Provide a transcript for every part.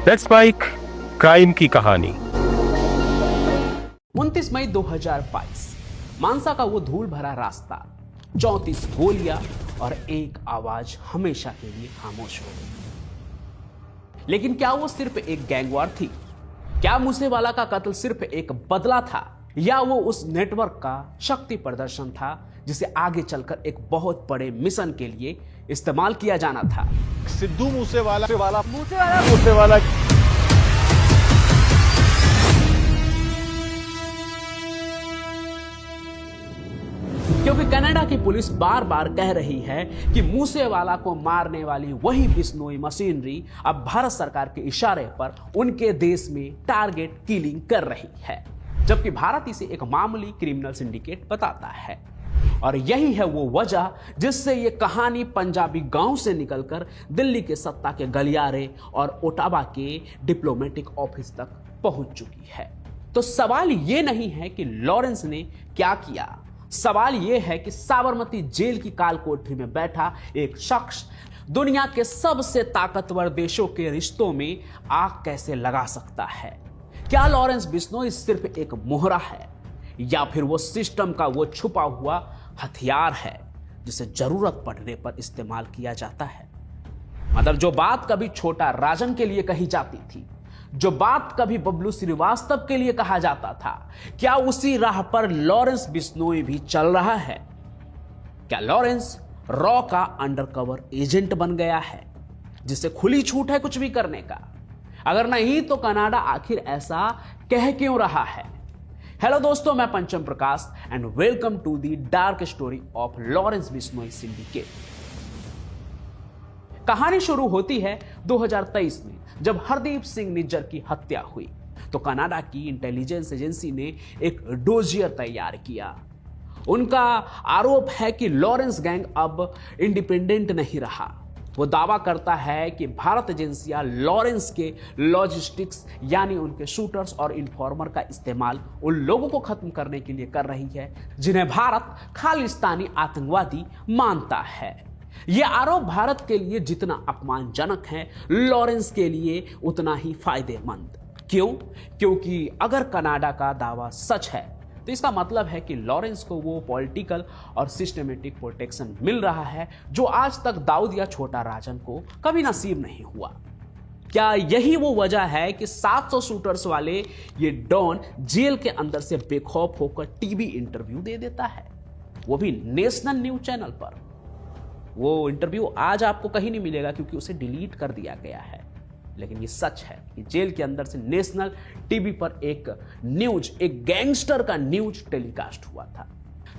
Let's bike crime की कहानी। 29 मई 2022 मानसा का वो धूल भरा रास्ता, 34 गोलियां और एक आवाज हमेशा के लिए खामोश हो गई। लेकिन क्या वो सिर्फ एक गैंगवार थी? क्या मूसेवाला का कत्ल सिर्फ एक बदला था, या वो उस नेटवर्क का शक्ति प्रदर्शन था जिसे आगे चलकर एक बहुत बड़े मिशन के लिए इस्तेमाल किया जाना था? सिद्धू मूसेवाला क्योंकि कनाडा की पुलिस बार बार कह रही है कि मूसेवाला को मारने वाली वही बिश्नोई मशीनरी अब भारत सरकार के इशारे पर उनके देश में टारगेट किलिंग कर रही है, जबकि भारत इसे एक मामूली क्रिमिनल सिंडिकेट बताता है। और यही है वो वजह जिससे ये कहानी पंजाबी गांव से निकलकर दिल्ली के सत्ता के गलियारे और ओटावा के डिप्लोमेटिक ऑफिस तक पहुंच चुकी है। तो सवाल ये नहीं है कि लॉरेंस ने क्या किया, सवाल यह है कि साबरमती जेल की काल कोठरी में बैठा एक शख्स दुनिया के सबसे ताकतवर देशों के रिश्तों में आग कैसे लगा सकता है। क्या लॉरेंस बिश्नोई सिर्फ एक मोहरा है, या फिर वो सिस्टम का वो छुपा हुआ हथियार है जिसे जरूरत पड़ने पर इस्तेमाल किया जाता है? मतलब जो बात कभी छोटा राजन के लिए कही जाती थी, जो बात कभी बबलू श्रीवास्तव के लिए कहा जाता था, क्या उसी राह पर लॉरेंस बिश्नोई भी चल रहा है? क्या लॉरेंस रॉ का अंडरकवर एजेंट बन गया है जिसे खुली छूट है कुछ भी करने का? अगर नहीं तो कनाडा आखिर ऐसा कह क्यों रहा है? हेलो दोस्तों, मैं Pancham Prakash and welcome to the dark story of Lawrence Bishnoi syndicate. कहानी शुरू होती है 2023 में, जब हरदीप सिंह निज्जर की हत्या हुई तो कनाडा की इंटेलिजेंस एजेंसी ने एक डोजियर तैयार किया। उनका आरोप है कि लॉरेंस गैंग अब इंडिपेंडेंट नहीं रहा। वो दावा करता है कि भारत एजेंसियां लॉरेंस के लॉजिस्टिक्स यानी उनके शूटर्स और इन्फॉर्मर का इस्तेमाल उन लोगों को खत्म करने के लिए कर रही है जिन्हें भारत खालिस्तानी आतंकवादी मानता है। यह आरोप भारत के लिए जितना अपमानजनक है, लॉरेंस के लिए उतना ही फायदेमंद। क्यों? क्योंकि अगर कनाडा का दावा सच है तो इसका मतलब है कि लॉरेंस को वो पॉलिटिकल और सिस्टमेटिक प्रोटेक्शन मिल रहा है जो आज तक दाऊद या छोटा राजन को कभी नसीब नहीं हुआ। क्या यही वो वजह है कि 700 शूटर्स वाले ये डॉन जेल के अंदर से बेखौफ होकर टीवी इंटरव्यू दे देता है, वो भी नेशनल न्यूज चैनल पर? वो इंटरव्यू आज आपको कहीं नहीं मिलेगा क्योंकि उसे डिलीट कर दिया गया है, लेकिन ये सच है कि जेल के अंदर से नेशनल टीवी पर एक गैंगस्टर का न्यूज टेलीकास्ट हुआ था।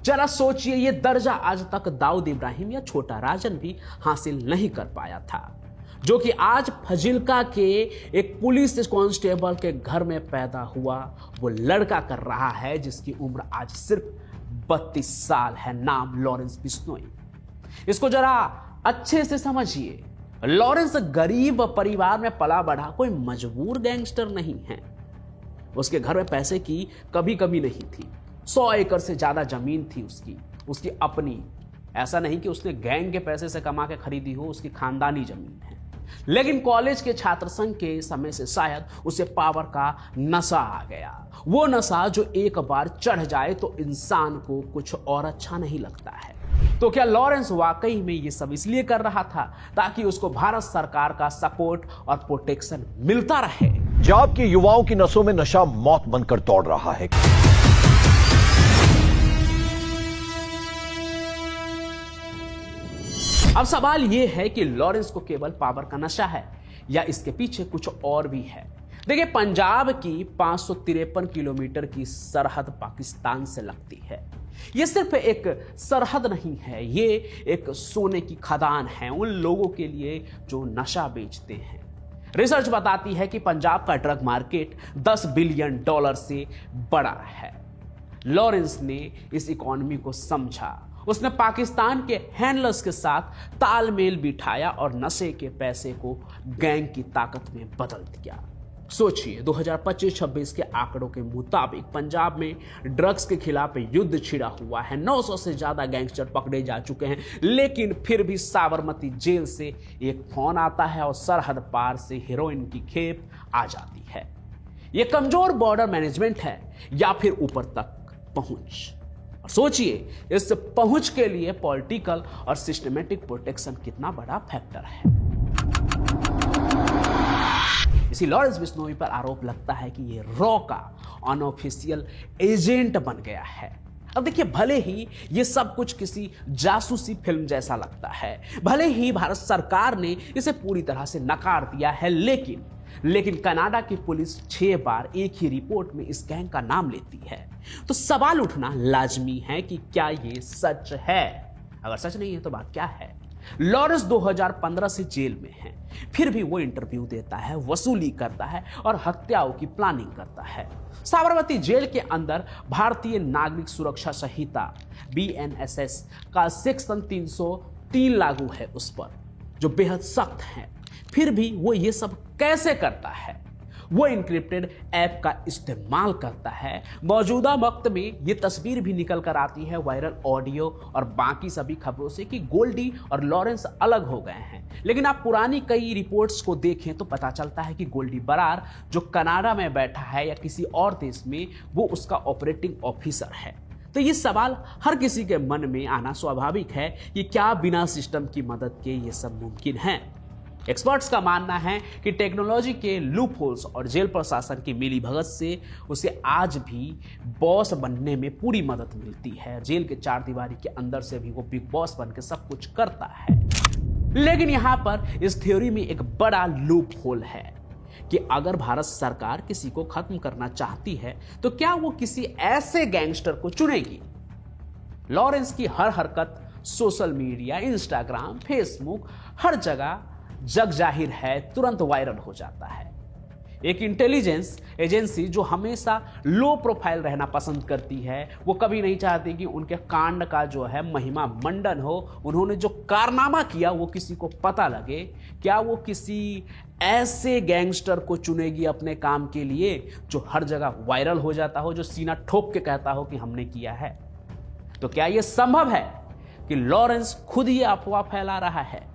जरा सोचिए, ये दर्जा आज तक दाऊद इब्राहिम या छोटा राजन भी हासिल नहीं कर पाया था, जो कि आज फजिल्का के एक पुलिस कांस्टेबल के घर में पैदा हुआ वो लड़का कर रहा है जिसकी उम्र आज सिर्फ 32 साल है। नाम लॉरेंस बिश्नोई। इसको जरा अच्छे से समझिए। लॉरेंस गरीब परिवार में पला बढ़ा कोई मजबूर गैंगस्टर नहीं है। उसके घर में पैसे की कभी कमी नहीं थी। 100 एकड़ से ज्यादा जमीन थी उसकी अपनी। ऐसा नहीं कि उसने गैंग के पैसे से कमा के खरीदी हो, उसकी खानदानी जमीन है। लेकिन कॉलेज के छात्र संघ के समय से शायद उसे पावर का नशा आ गया। वो नशा जो एक बार चढ़ जाए तो इंसान को कुछ और अच्छा नहीं लगता है। तो क्या लॉरेंस वाकई में ये सब इसलिए कर रहा था ताकि उसको भारत सरकार का सपोर्ट और प्रोटेक्शन मिलता रहे? पंजाब के युवाओं की नसों में नशा मौत बनकर दौड़ रहा है। अब सवाल यह है कि लॉरेंस को केवल पावर का नशा है या इसके पीछे कुछ और भी है। देखिए, पंजाब की 553 किलोमीटर की सरहद पाकिस्तान से लगती है। यह सिर्फ एक सरहद नहीं है, ये एक सोने की खदान है उन लोगों के लिए जो नशा बेचते हैं। रिसर्च बताती है कि पंजाब का ड्रग मार्केट $10 बिलियन से बड़ा है। लॉरेंस ने इस इकोनॉमी को समझा। उसने पाकिस्तान के हैंडलर्स के साथ तालमेल बिठाया और नशे के पैसे को गैंग की ताकत में बदल दिया। सोचिए 2025-26 के आंकड़ों के मुताबिक पंजाब में ड्रग्स के खिलाफ युद्ध छिड़ा हुआ है। 900 से ज्यादा गैंगस्टर पकड़े जा चुके हैं, लेकिन फिर भी साबरमती जेल से एक फोन आता है और सरहद पार से हेरोइन की खेप आ जाती है। यह कमजोर बॉर्डर मैनेजमेंट है या फिर ऊपर तक पहुंच। और सोचिए इस पहुंच के लिए पॉलिटिकल और सिस्टमेटिक प्रोटेक्शन कितना बड़ा फैक्टर है। इसी लॉरेंस बिश्नोई पर आरोप लगता है कि ये रॉ का अनऑफिशियल एजेंट बन गया है। अब देखिए, भले ही ये सब कुछ किसी जासूसी फिल्म जैसा लगता है, भले ही भारत सरकार ने इसे पूरी तरह से नकार दिया है, लेकिन कनाडा की पुलिस 6 बार एक ही रिपोर्ट में इस गैंग का नाम लेती है। तो सवाल उठना लाजमी है कि क्या ये सच है? अगर सच नहीं है तो बात क्या है? लॉरेंस 2015 से जेल में है, फिर भी वो इंटरव्यू देता है, वसूली करता है और हत्याओं की प्लानिंग करता है। साबरमती जेल के अंदर भारतीय नागरिक सुरक्षा संहिता BNSS का सेक्शन 303 लागू है उस पर, जो बेहद सख्त है। फिर भी वो ये सब कैसे करता है? वो इंक्रिप्टेड ऐप का इस्तेमाल करता है। मौजूदा वक्त में ये तस्वीर भी निकल कर आती है वायरल ऑडियो और बाकी सभी खबरों से कि गोल्डी और लॉरेंस अलग हो गए हैं। लेकिन आप पुरानी कई रिपोर्ट्स को देखें तो पता चलता है कि गोल्डी बरार जो कनाडा में बैठा है या किसी और देश में, वो उसका ऑपरेटिंग ऑफिसर है। तो ये सवाल हर किसी के मन में आना स्वाभाविक है कि क्या बिना सिस्टम की मदद के ये सब मुमकिन है? एक्सपर्ट्स का मानना है कि टेक्नोलॉजी के लूप होल्स और जेल प्रशासन की मिलीभगत से उसे आज भी बॉस बनने में पूरी मदद मिलती है। जेल के 4 दीवारी के अंदर से भी वो बिग बॉस बन के सब कुछ करता है। लेकिन यहां पर इस थ्योरी में एक बड़ा लूप होल है कि अगर भारत सरकार किसी को खत्म करना चाहती है तो क्या वो किसी ऐसे गैंगस्टर को चुनेगी? लॉरेंस की हर हरकत सोशल मीडिया, इंस्टाग्राम, फेसबुक, हर जगह जग जाहिर है, तुरंत वायरल हो जाता है। एक इंटेलिजेंस एजेंसी जो हमेशा लो प्रोफाइल रहना पसंद करती है, वो कभी नहीं चाहती कि उनके कांड का जो है महिमा मंडन हो। उन्होंने जो कारनामा किया वो किसी को पता लगे। क्या वो किसी ऐसे गैंगस्टर को चुनेगी अपने काम के लिए जो हर जगह वायरल हो जाता हो, जो सीना ठोक के कहता हो कि हमने किया है? तो क्या यह संभव है कि लॉरेंस खुद ये अफवाह फैला रहा है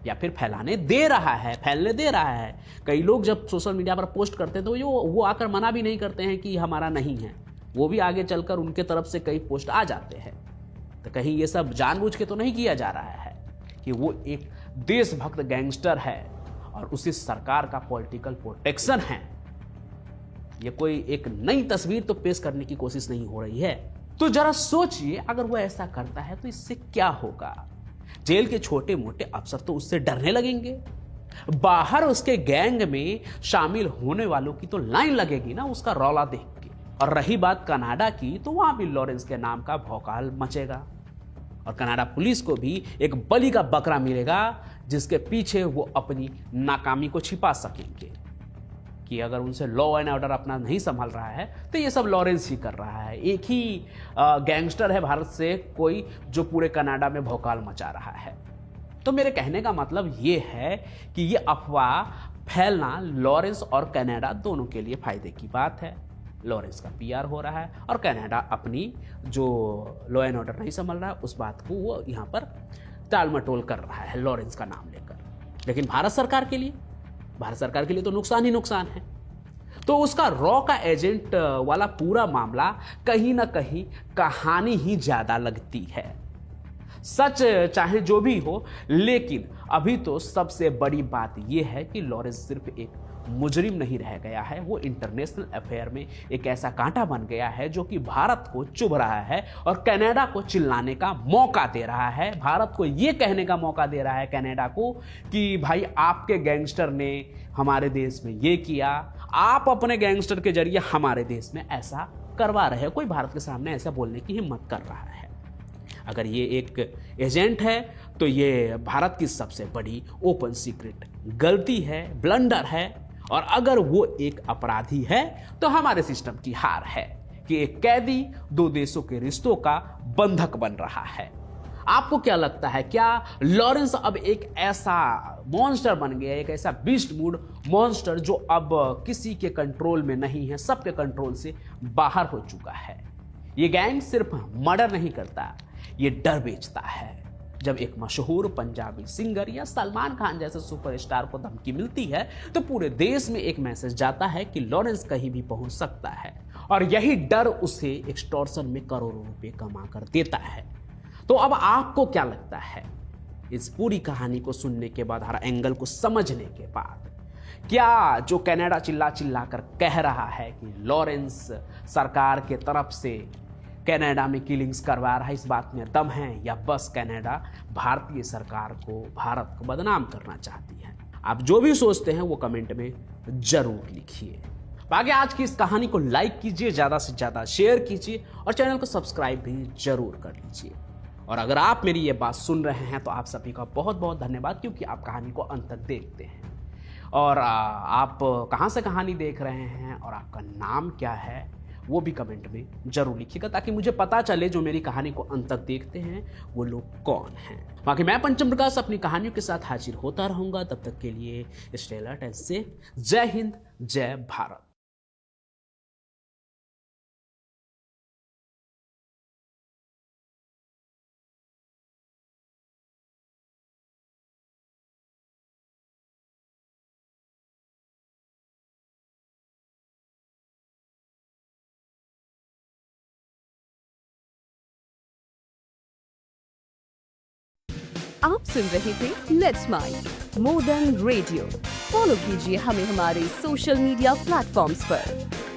या फिर फैलने दे रहा है? कई लोग जब सोशल मीडिया पर पोस्ट करते हैं तो वो आकर मना भी नहीं करते हैं कि हमारा नहीं है, वो भी आगे चलकर उनके तरफ से कई पोस्ट आ जाते हैं। तो कहीं ये सब जानबूझ के तो नहीं किया जा रहा है कि वो एक देशभक्त गैंगस्टर है और उसी सरकार का पॉलिटिकल प्रोटेक्शन है? ये कोई एक नई तस्वीर तो पेश करने की कोशिश नहीं हो रही है। तो जरा सोचिए, अगर वो ऐसा करता है तो इससे क्या होगा? जेल के छोटे मोटे अफसर तो उससे डरने लगेंगे। बाहर उसके गैंग में शामिल होने वालों की तो लाइन लगेगी ना उसका रौला देख के। और रही बात कनाडा की, तो वहां भी लॉरेंस के नाम का भौकाल मचेगा और कनाडा पुलिस को भी एक बलि का बकरा मिलेगा जिसके पीछे वो अपनी नाकामी को छिपा सकेंगे कि अगर उनसे लॉ एंड ऑर्डर अपना नहीं संभाल रहा है तो ये सब लॉरेंस ही कर रहा है। एक ही गैंगस्टर है भारत से कोई जो पूरे कनाडा में भौकाल मचा रहा है। तो मेरे कहने का मतलब ये है कि ये अफवाह फैलना लॉरेंस और कनाडा दोनों के लिए फायदे की बात है। लॉरेंस का PR हो रहा है और कनाडा अपनी जो लॉ एंड ऑर्डर नहीं संभाल रहा है उस बात को वो यहाँ पर टाल मटोल कर रहा है लॉरेंस का नाम लेकर। लेकिन भारत सरकार के लिए तो नुकसान ही नुकसान है। तो उसका रॉ का एजेंट वाला पूरा मामला कहीं ना कहीं कहानी ही ज्यादा लगती है। सच चाहे जो भी हो, लेकिन अभी तो सबसे बड़ी बात यह है कि लॉरेंस सिर्फ एक मुजरिम नहीं रह गया है, वो इंटरनेशनल अफेयर में एक ऐसा कांटा बन गया है जो कि भारत को चुभ रहा है और कनाडा को चिल्लाने का मौका दे रहा है। भारत को ये कहने का मौका दे रहा है कनाडा को कि भाई आपके गैंगस्टर ने हमारे देश में ये किया, आप अपने गैंगस्टर के जरिए हमारे देश में ऐसा करवा रहे हो। कोई भारत के सामने ऐसा बोलने की हिम्मत कर रहा है। अगर ये एक एजेंट है तो ये भारत की सबसे बड़ी ओपन सीक्रेट गलती है, ब्लंडर है। और अगर वो एक अपराधी है तो हमारे सिस्टम की हार है कि एक कैदी 2 देशों के रिश्तों का बंधक बन रहा है। आपको क्या लगता है, क्या लॉरेंस अब एक ऐसा मॉन्स्टर बन गया, एक ऐसा बीस्ट मूड मॉन्स्टर जो अब किसी के कंट्रोल में नहीं है, सबके कंट्रोल से बाहर हो चुका है? ये गैंग सिर्फ मर्डर नहीं करता, ये डर बेचता है। जब एक मशहूर पंजाबी सिंगर या सलमान खान जैसे सुपरस्टार को धमकी मिलती है तो पूरे देश में एक मैसेज जाता है कि लॉरेंस कहीं भी पहुंच सकता है, और यही डर उसे एक्सटॉर्शन में करोड़ों रुपए कमा कर देता है। तो अब आपको क्या लगता है, इस पूरी कहानी को सुनने के बाद, हर एंगल को समझने के बाद, क्या जो कनाडा चिल्ला चिल्ला कर कह रहा है कि लॉरेंस सरकार के तरफ से कनाडा में किलिंग्स करवा रहा है, इस बात में दम है, या बस कनाडा भारतीय सरकार को, भारत को बदनाम करना चाहती है? आप जो भी सोचते हैं वो कमेंट में जरूर लिखिए। बाकी आज की इस कहानी को लाइक कीजिए, ज्यादा से ज्यादा शेयर कीजिए और चैनल को सब्सक्राइब भी जरूर कर लीजिए। और अगर आप मेरी ये बात सुन रहे हैं तो आप सभी का बहुत बहुत धन्यवाद, क्योंकि आप कहानी को अंत तक देखते हैं। और आप कहाँ से कहानी देख रहे हैं और आपका नाम क्या है वो भी कमेंट में जरूर लिखिएगा, ताकि मुझे पता चले जो मेरी कहानी को अंत तक देखते हैं वो लोग कौन हैं। बाकी मैं पंचम प्रकाश अपनी कहानियों के साथ हाजिर होता रहूंगा। तब तक के लिए स्टे अलर्ट एंड से जय हिंद, जय भारत। आप सुन रहे थे let's mind more than radio. Follow कीजिए हमें हमारे सोशल मीडिया प्लेटफॉर्म्स पर।